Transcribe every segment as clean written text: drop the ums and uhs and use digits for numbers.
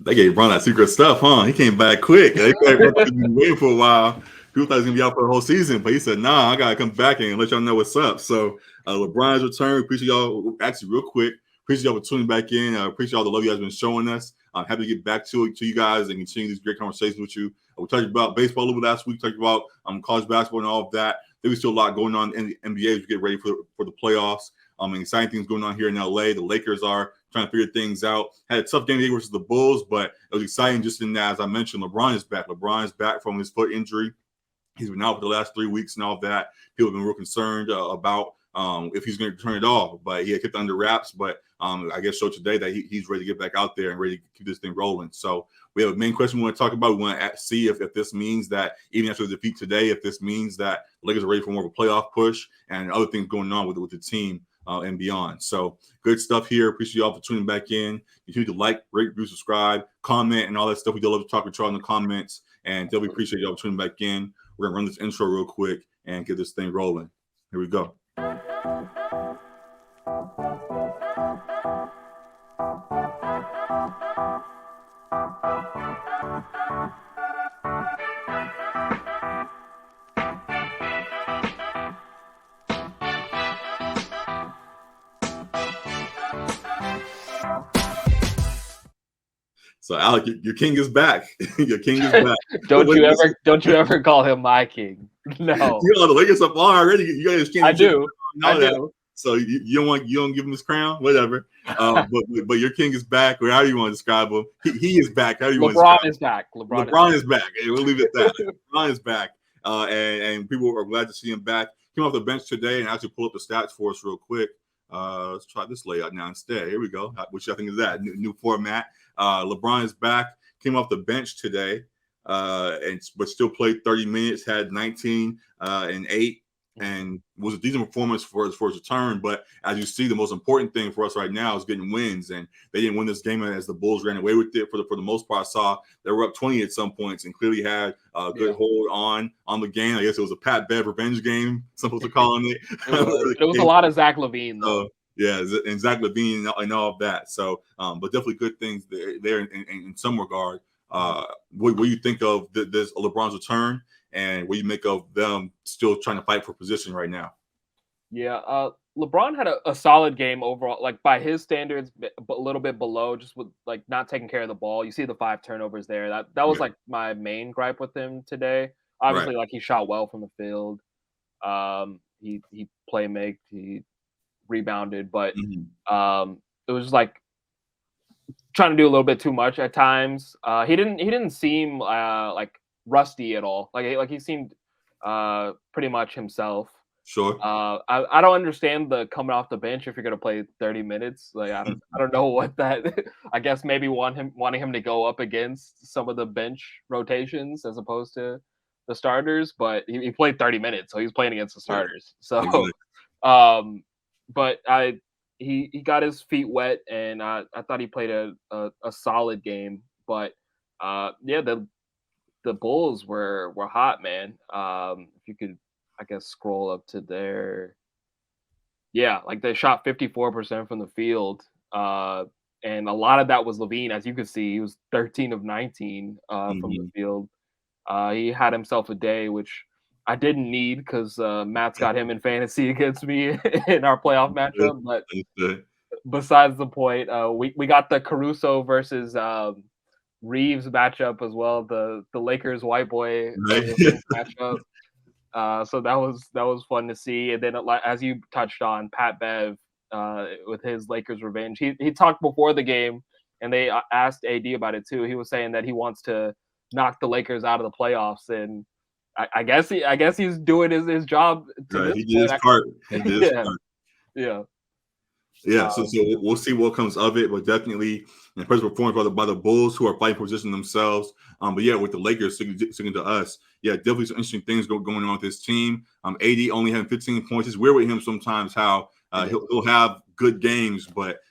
They gave LeBron that secret stuff, huh? He came back quick. They been waiting for a while. People thought he was gonna be out for the whole season, but he said, "Nah, I gotta come back and let y'all know what's up." So LeBron's return. Appreciate y'all. Actually, real quick, appreciate y'all for tuning back in. Appreciate all the love you guys been showing us. I'm happy to get back to you guys and continue these great conversations with you. We talked about baseball a little bit last week. Talked about college basketball and all of that. There was still a lot going on in the NBA as we get ready for the playoffs. Exciting things going on here in LA. The Lakers are trying to figure things out. Had a tough game today versus the Bulls, but it was exciting just in that, as I mentioned, LeBron is back. LeBron is back from his foot injury. He's been out for the last 3 weeks and all of that. People have been real concerned about if he's going to turn it off, but he had kept it under wraps. But I guess showed today that he's ready to get back out there and ready to keep this thing rolling. So we have a main question we want to talk about. We want to see if this means that even after the defeat today, if this means that the Lakers are ready for more of a playoff push and other things going on with the team and beyond. So good stuff here. Appreciate y'all for tuning back in. Continue to like, rate, review, subscribe, comment, and all that stuff. We do love to talk with y'all in the comments. And we appreciate y'all tuning back in. We're going to run this intro real quick and get this thing rolling. Here we go. So Alec, your king is back. Your king is back. Don't you ever call him my king? No. You know the Lakers up already. You got his I do. So you don't give him his crown, whatever. But your king is back. Or how do you want to describe him? He is back. How do you want to describe him? Is back. LeBron is back. We'll leave it at that. LeBron is back. And people are glad to see him back. Came off the bench today and actually pull up the stats for us real quick. Let's try this layout now instead. Here we go. Which I think is that new format. LeBron is back. Came off the bench today, but still played 30 minutes. Had 19 and 8, and was a decent performance for his return. But as you see, the most important thing for us right now is getting wins. And they didn't win this game as the Bulls ran away with it. For the most part, I saw they were up 20 at some points and clearly had a good hold on the game. I guess it was a Pat Bev revenge game. Some folks are calling it. It was a lot of Zach LaVine, though. Yeah, and Zach LaVine and all of that. So, but definitely good things there in some regard. What do you think of this LeBron's return, and what do you make of them still trying to fight for position right now? Yeah, LeBron had a solid game overall, like by his standards, a little bit below, just with like not taking care of the ball. You see the 5 turnovers there. That was like my main gripe with him today. Obviously, like he shot well from the field. He playmaked. He rebounded, but it was just like trying to do a little bit too much at times. He didn't seem like rusty at all. Like he seemed pretty much himself. Sure. I don't understand the coming off the bench if you're gonna play 30 minutes. Like I don't know what that. I guess maybe wanting him to go up against some of the bench rotations as opposed to the starters. But he played 30 minutes, so he's playing against the starters. So. Exactly. But he got his feet wet, and I thought he played a solid game. But the Bulls were hot, man. If you could, I guess, scroll up to there. Yeah, like they shot 54% from the field, and a lot of that was LaVine. As you could see, he was 13 of 19 from the field. He had himself a day, which I didn't need because Matt's got him in fantasy against me in our playoff matchup. But besides the point, we got the Caruso versus Reaves matchup as well. The Lakers white boy matchup. So that was fun to see. And then as you touched on, Pat Bev with his Lakers revenge. He talked before the game, and they asked AD about it too. He was saying that he wants to knock the Lakers out of the playoffs, and I guess he's doing his job. He did his part. Yeah. So we'll see what comes of it, but definitely impressive performance by the Bulls, who are fighting position themselves. But yeah, with the Lakers sticking to us, definitely some interesting things going on with this team. AD only having 15 points. It's weird with him sometimes how he'll have good games, but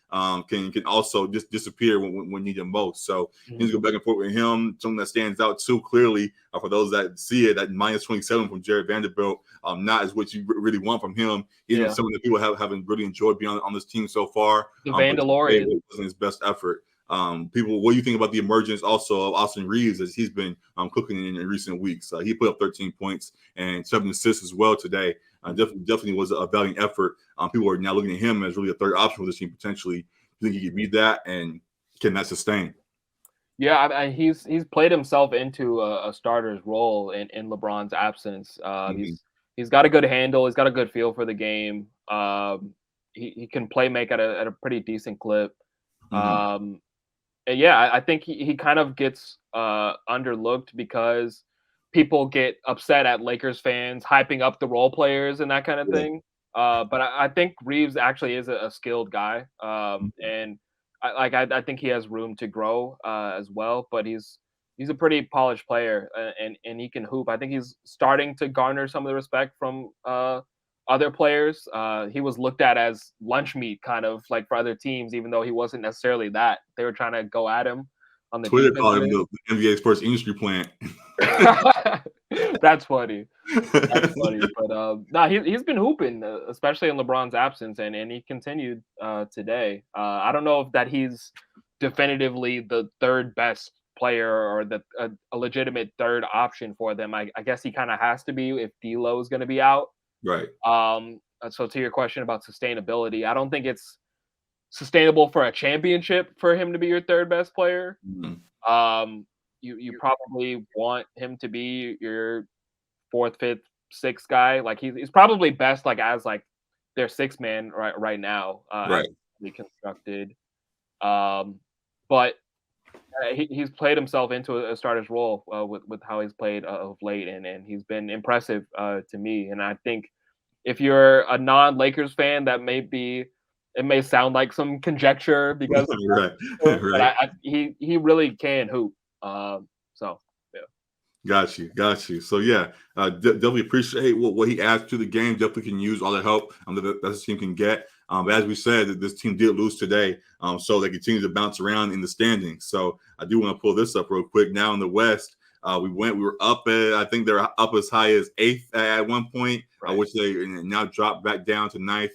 can also just disappear when needed most. So you need to go back and forth with him. Something that stands out too clearly for those that see it, that minus 27 from Jared Vanderbilt, not as what you really want from him. Even some of the people haven't really enjoyed being on this team so far. The Vandalorian wasn't his best effort. People, what do you think about the emergence also of Austin Reaves as he's been cooking in recent weeks? He put up 13 points and 7 assists as well today. Definitely was a valiant effort. People are now looking at him as really a third option for this team potentially. Do you think he can beat that, and can that sustain? Yeah, he's played himself into a starter's role in LeBron's absence. He's got a good handle. He's got a good feel for the game. He can play make at a pretty decent clip. And yeah, I think he kind of gets underlooked because people get upset at Lakers fans hyping up the role players and that kind of thing. But I think Reaves actually is a skilled guy, and I think he has room to grow as well. But he's a pretty polished player, and he can hoop. I think he's starting to garner some of the respect from other players. He was looked at as lunch meat, kind of like for other teams, even though he wasn't necessarily that. They were trying to go at him on the Twitter called him the NBA's first industry plant. That's funny. That's funny. But no, he's been hooping, especially in LeBron's absence, and he continued today. I don't know if that he's definitively the third best player or a legitimate third option for them. I guess he kind of has to be if D'Lo is going to be out. Right. So to your question about sustainability, I don't think it's sustainable for a championship for him to be your third best player. You probably want him to be your fourth, fifth, sixth guy. Like he's probably best like as like their sixth man right now, right. Constructed. But he's played himself into a starter's role with how he's played of late, and he's been impressive to me. And I think if you're a non-Lakers fan, it may sound like some conjecture because right. he really can hoop. So yeah. Got you. So yeah, definitely appreciate what he adds to the game. Definitely can use all the help that this team can get. But as we said, this team did lose today, so they continue to bounce around in the standings. So I do want to pull this up real quick. Now in the West, we were up at, I think they're up as high as 8th at one point, right. Which they now dropped back down to 9th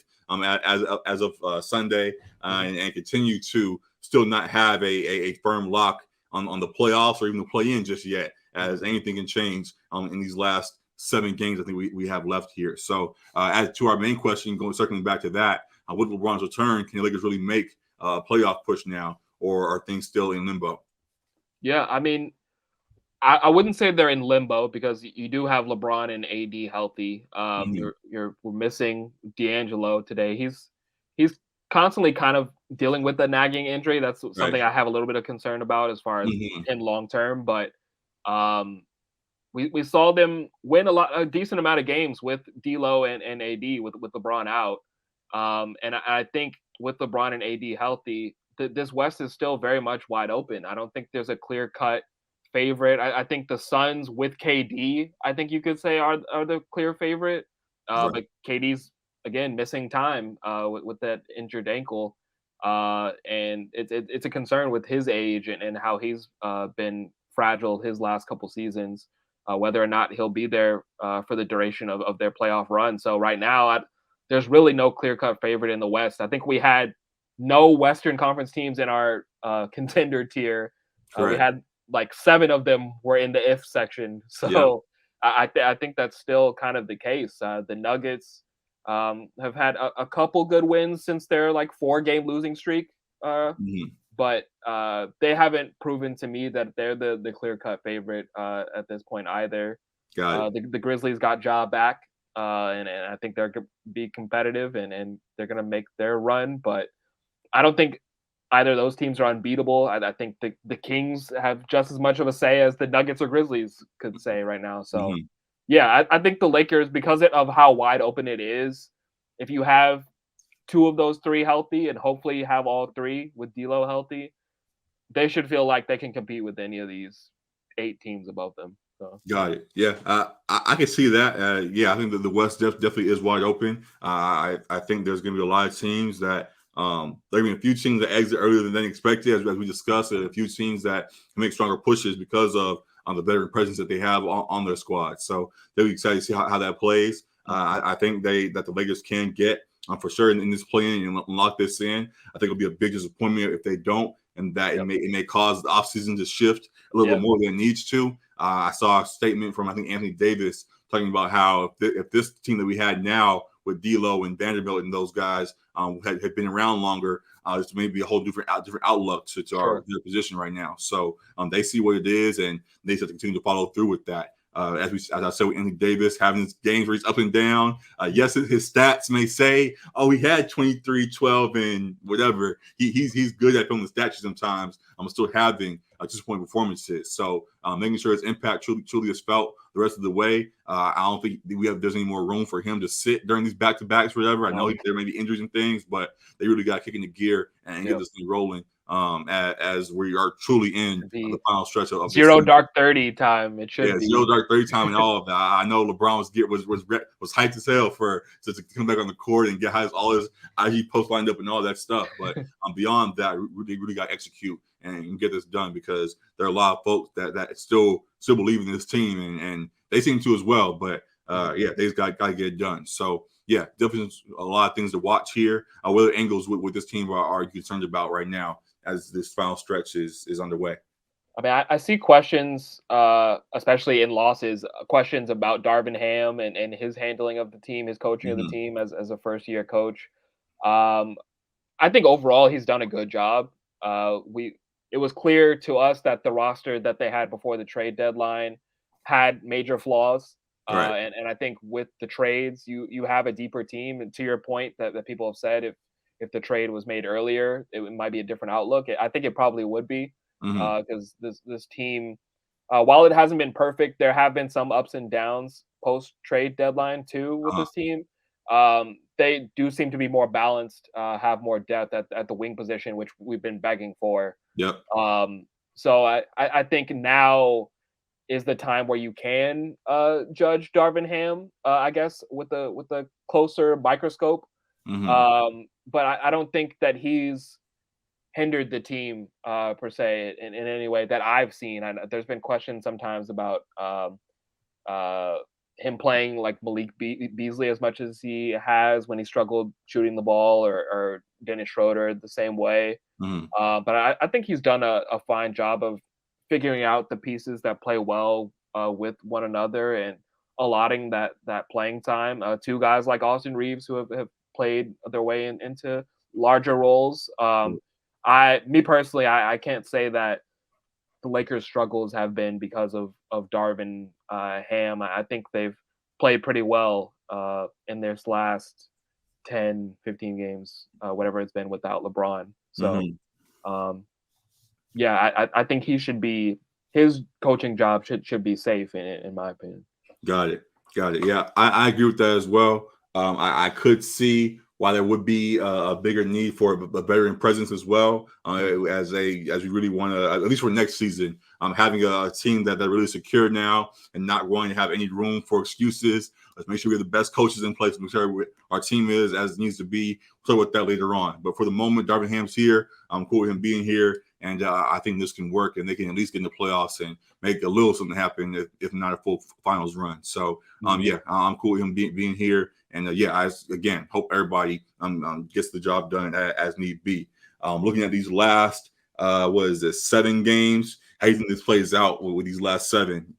as of Sunday, and continue to still not have a firm lock on the playoffs or even the play-in just yet, as anything can change in these last 7 games I think we have left here. So as to our main question, circling back to that, with LeBron's return, can the Lakers really make a playoff push now, or are things still in limbo? Yeah, I mean, I wouldn't say they're in limbo because you do have LeBron and AD healthy. We're missing D'Angelo today. He's constantly kind of dealing with the nagging injury. That's something I have a little bit of concern about as far as in long term. But we saw them win a decent amount of games with D'Lo and AD with LeBron out. And I think with LeBron and AD healthy, this West is still very much wide open. I don't think there's a clear cut favorite. I think the Suns with KD, I think you could say are the clear favorite. But KD's again missing time with that injured ankle, and it's a concern with his age and how he's been fragile his last couple seasons. Whether or not he'll be there for the duration of their playoff run. So right now, there's really no clear-cut favorite in the West. I think we had no Western Conference teams in our contender tier. We had like 7 of them were in the if section. So I think that's still kind of the case. The Nuggets have had a couple good wins since their like 4-game losing streak. But they haven't proven to me that they're the clear-cut favorite at this point either. The Grizzlies got Ja back, and I think they're going to be competitive, and they're going to make their run. But I don't think either of those teams are unbeatable. I think the Kings have just as much of a say as the Nuggets or Grizzlies could say right now. So, yeah, I think the Lakers, because of how wide open it is, if you have 2 of those 3 healthy, and hopefully you have all 3 with D'Lo healthy, they should feel like they can compete with any of these 8 teams above them. So. Got it. Yeah, I can see that. Yeah, I think that the West definitely is wide open. I think there's going to be a lot of teams that there are going to be a few teams that exit earlier than expected, as we discussed, and a few teams that make stronger pushes because of the veteran presence that they have on their squad. So they'll be excited to see how that plays. I think that the Lakers can get for sure in this play-in and lock this in. I think it'll be a big disappointment if they don't. and that it may cause the offseason to shift a little bit more than it needs to. I saw a statement from, I think, Anthony Davis talking about how if this team that we had now with D'Lo and Vanderbilt and those guys had been around longer, it's maybe a whole different outlook to their position right now. So they see what it is, and they have to continue to follow through with that. As I said with Anthony Davis, having his games where he's up and down. Yes, his stats may say, "Oh, he had 23, 12, and whatever." He's good at filling the stats sometimes. I'm still having disappointing performances. So making sure his impact truly is felt the rest of the way. I don't think there's any more room for him to sit during these back-to-backs or whatever. I know there may be injuries and things, but they really got to kick into gear and get this thing rolling. As we are truly in the final stretch of zero dark 30 time. It should be zero dark 30 time and all of that. I know LeBron was hyped as hell to come back on the court and get all his IG posts lined up and all that stuff. But beyond that, they really got to execute and get this done, because there are a lot of folks that still believe in this team, and they seem to as well. But they've got to get it done. So definitely a lot of things to watch here. What other angles with this team are you concerned about right now as this final stretch is underway? I mean, I see questions, especially in losses, questions about Darvin Ham and his handling of the team, his coaching of the team as a first-year coach. I think overall he's done a good job. It was clear to us that the roster that they had before the trade deadline had major flaws. And I think with the trades, you have a deeper team. And to your point that people have said, if the trade was made earlier, it might be a different outlook. I think it probably would be, because this team, while it hasn't been perfect, there have been some ups and downs post trade deadline too with this team. They do seem to be more balanced, have more depth at the wing position, which we've been begging for. Yep. So I think now is the time where you can judge Darvin Ham, I guess, with a closer microscope. But I don't think that he's hindered the team per se in any way that I've seen. There's been questions sometimes about him playing like Malik Beasley as much as he has when he struggled shooting the ball, or Dennis Schroeder the same way. But I think he's done a fine job of figuring out the pieces that play well with one another and allotting that playing time. Two guys like Austin Reaves who have played their way into larger roles. Me personally, I can't say that the Lakers' struggles have been because of Darvin Ham. I think they've played pretty well in their last 10, 15 games, whatever it's been without LeBron. So, I think his coaching job should be safe in my opinion. Got it. Yeah, I agree with that as well. I could see why there would be a bigger need for a veteran presence as well, as we really want to, at least for next season, having a team that really secure now and not going to have any room for excuses. Let's make sure we have the best coaches in place, make sure our team is as it needs to be. We'll talk about that later on. But for the moment, Darvin Ham's here. I'm cool with him being here. And I think this can work, and they can at least get in the playoffs and make a little something happen, if not a full finals run. So, I'm cool with him being here. And, I again hope everybody gets the job done as need be. Looking at these last, 7 games, how do you think this plays out with these last 7?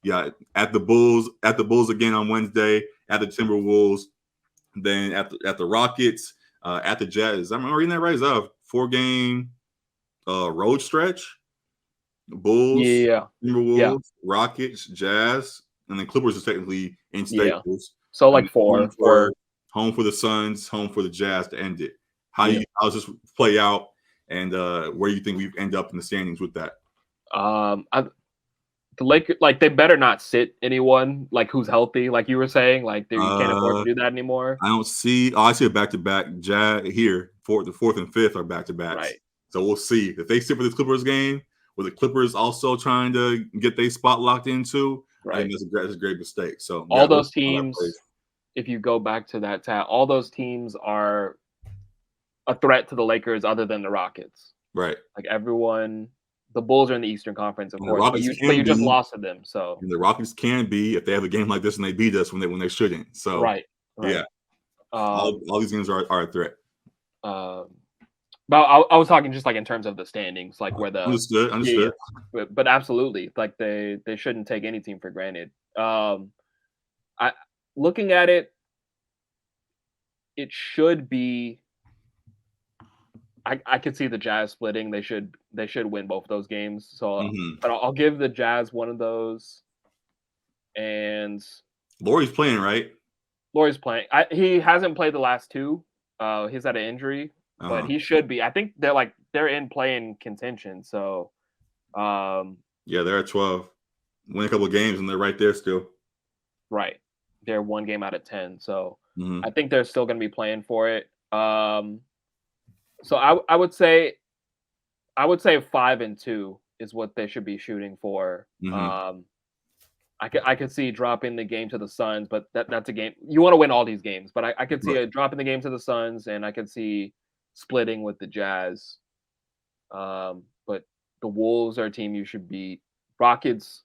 Yeah, at the Bulls again on Wednesday, at the Timberwolves, then at the Rockets, at the Jazz. Am I reading that right? Is that a 4-game road stretch? Bulls, Timberwolves, Rockets, Jazz, and then Clippers is technically in Staples. So like 4 home for the Suns, home for the Jazz to end it. How does this play out, and where do you think we end up in the standings with that? The Lakers, like, they better not sit anyone like who's healthy, like you were saying. Like, you can't afford to do that anymore. I see a back-to-back. Jazz here, the 4th and 5th are back-to-backs. Right. So we'll see if they sit for the Clippers game. With the Clippers also trying to get their spot locked into, right. I think that's a great mistake. So all those teams, if you go back to that tab, all those teams are a threat to the Lakers other than the Rockets. Right. Like everyone, the Bulls are in the Eastern Conference, of course, but you just lost to them. So and the Rockets can be if they have a game like this and they beat us when they shouldn't. So right. Yeah. All these games are a threat. But But I was talking just like in terms of the standings, like where the Understood. but absolutely, like they shouldn't take any team for granted. I looking at it, it should be. I could see the Jazz splitting. They should win both those games. So, but I'll give the Jazz one of those. And Laurie's playing, right? Laurie's playing. He hasn't played the last two. He's had an injury, but he should be. I think they're in playing contention. So, yeah, they're at 12. Win a couple of games and they're right there still. Right, they're 1 game out of 10. So I think they're still going to be playing for it. So I would say 5-2 is what they should be shooting for. I could see dropping the game to the Suns, but that's a game you want to win all these games. But I could see a dropping the game to the Suns, and I could see splitting with the Jazz. But the Wolves are a team you should beat. Rockets,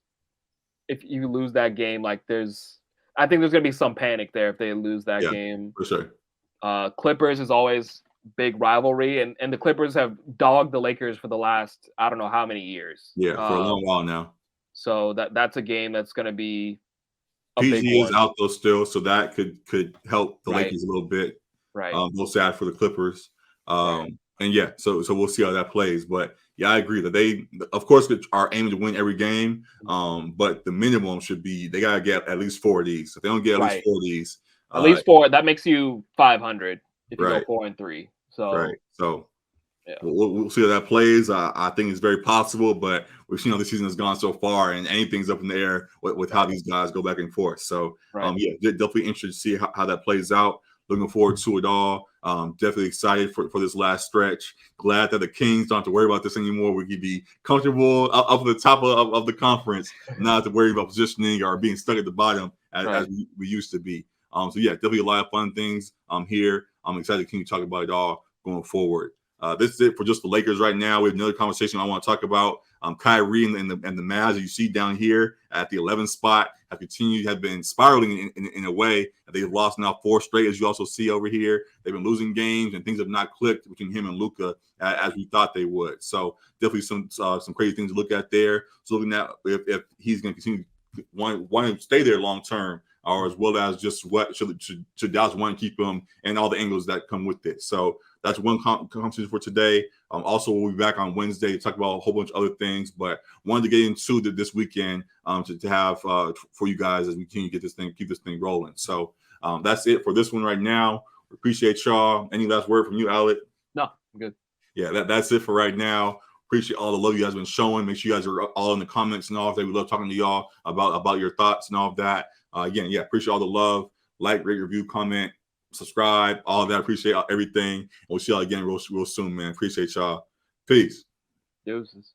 if you lose that game, I think there's gonna be some panic there if they lose that game. For sure. Clippers is always big rivalry, and the Clippers have dogged the Lakers for the last I don't know how many years. Yeah, for a long while now. So that's a game that's going to be a PG big one. is out though still, so that could help the Lakers a little bit. Right. Both sad for the Clippers. And yeah, so we'll see how that plays. But yeah, I agree that they, of course, are aiming to win every game. But the minimum should be they gotta get at least 4 of these. If they don't get at least 4 of these, at least 4, that makes you 500 if you go 4-3. So So we'll see how that plays. I think it's very possible, but we've seen how the season has gone so far, and anything's up in the air with how these guys go back and forth. So yeah, definitely interested to see how that plays out. Looking forward to it all. Definitely excited for this last stretch. Glad that the Kings don't have to worry about this anymore. We can be comfortable up at the top of the conference, not have to worry about positioning or being stuck at the bottom as we used to be. So yeah, definitely a lot of fun things here. I'm excited to continue to talk about it all going forward. This is it for just the Lakers right now. We have another conversation I want to talk about. Kyrie and the Mavs that you see down here at the 11th spot have been spiraling in a way that they've lost now 4 straight, as you also see over here. They've been losing games and things have not clicked between him and Luka as we thought they would. So definitely some crazy things to look at there. So looking at if he's going to continue want to stay there long term, or as well as just what should Dallas want to keep him and all the angles that come with it. So that's one conversation for today. Also, we'll be back on Wednesday to talk about a whole bunch of other things, but wanted to get into this weekend to have for you guys as we continue to keep this thing rolling. So that's it for this one right now. We appreciate y'all. Any last word from you, Alec? No, I'm good. Yeah, that's it for right now. Appreciate all the love you guys have been showing. Make sure you guys are all in the comments and all of that. We love talking to y'all about your thoughts and all of that. Again, yeah, appreciate all the love. Like, rate, review, comment, subscribe, all of that. Appreciate everything. We'll see y'all again real soon, man. Appreciate y'all. Peace. Deuces.